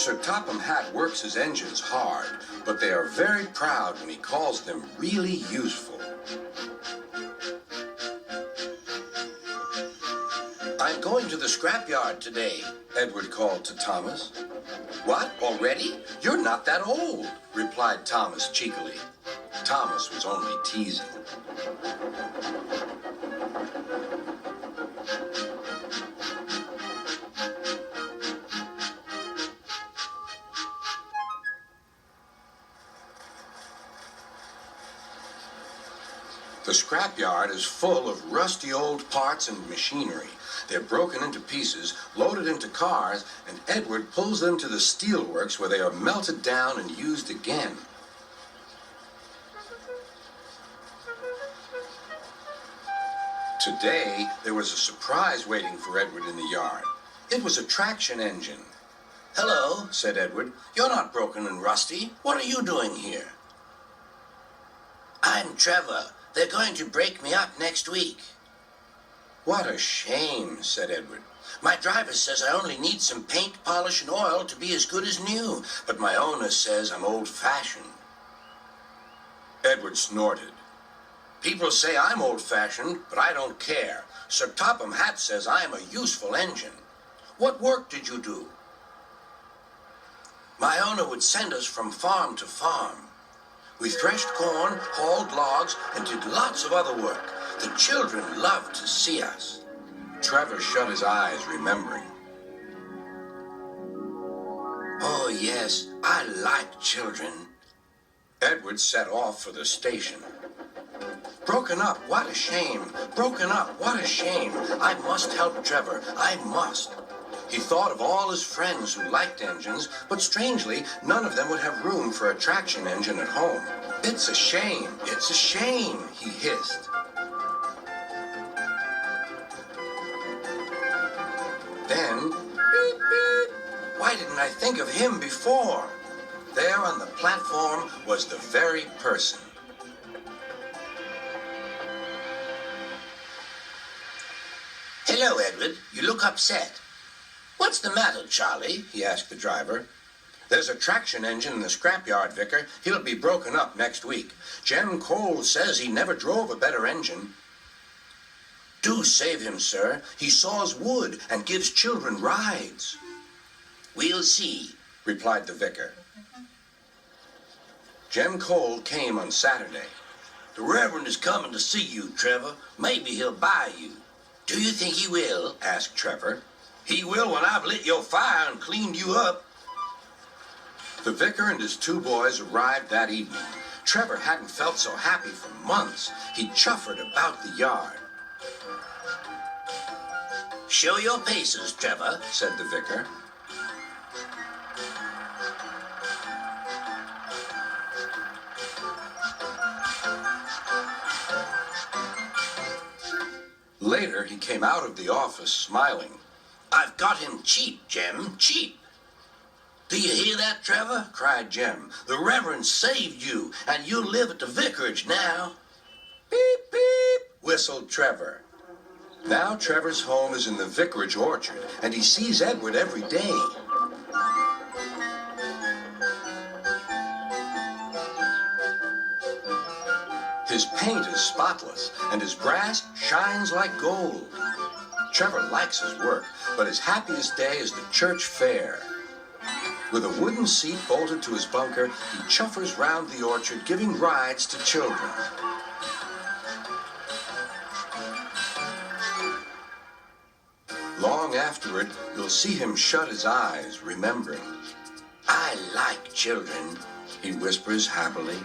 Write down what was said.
Sir Topham Hatt works his engines hard, but they are very proud when he calls them really useful. I'm going to the scrapyard today, Edward called to Thomas. What, already? You're not that old, replied Thomas cheekily. Thomas was only teasing. The scrapyard is full of rusty old parts and machinery. They're broken into pieces, loaded into cars, and Edward pulls them to the steelworks where they are melted down and used again. Today, there was a surprise waiting for Edward in the yard. It was a traction engine. "Hello," said Edward. "You're not broken and rusty. What are you doing here?" "I'm Trevor. They're going to break me up next week." "What a shame," said Edward. "My driver says I only need some paint, polish, and oil to be as good as new, but my owner says I'm old-fashioned." Edward snorted. "People say I'm old-fashioned, but I don't care. Sir Topham Hatt says I am a useful engine. What work did you do?" "My owner would send us from farm to farm. We threshed corn, hauled logs, and did lots of other work. The children loved to see us." Trevor shut his eyes, remembering. "Oh, yes, I like children." Edward set off for the station. "Broken up, what a shame. Broken up, what a shame. I must help Trevor, I must." He thought of all his friends who liked engines, but strangely, none of them would have room for a traction engine at home. "It's a shame, it's a shame," he hissed. Then, beep, beep. Why didn't I think of him before? There on the platform was the very person. "Hello, Edward. You look upset." "What's the matter, Charlie?" he asked the driver. "There's a traction engine in the scrapyard, Vicar. He'll be broken up next week. Jem Cole says he never drove a better engine." "Do save him, sir. He saws wood and gives children rides." "We'll see," replied the vicar. Jem Cole came on Saturday. "The Reverend is coming to see you, Trevor. Maybe he'll buy you." "Do you think he will?" asked Trevor. "He will when I've lit your fire and cleaned you up." The vicar and his two boys arrived that evening. Trevor hadn't felt so happy for months. He chuffered about the yard. "Show your paces, Trevor," said the vicar. Later, he came out of the office smiling. "I've got him cheap, Jem, cheap." "Do you hear that, Trevor?" cried Jem. "The Reverend saved you, and you'll live at the vicarage now." "Beep, beep," whistled Trevor. Now Trevor's home is in the vicarage orchard, and he sees Edward every day. His paint is spotless, and his brass shines like gold. Trevor likes his work, but his happiest day is the church fair. With a wooden seat bolted to his bunker, he chuffers round the orchard, giving rides to children. Long afterward, you'll see him shut his eyes, remembering. "I like children," he whispers happily.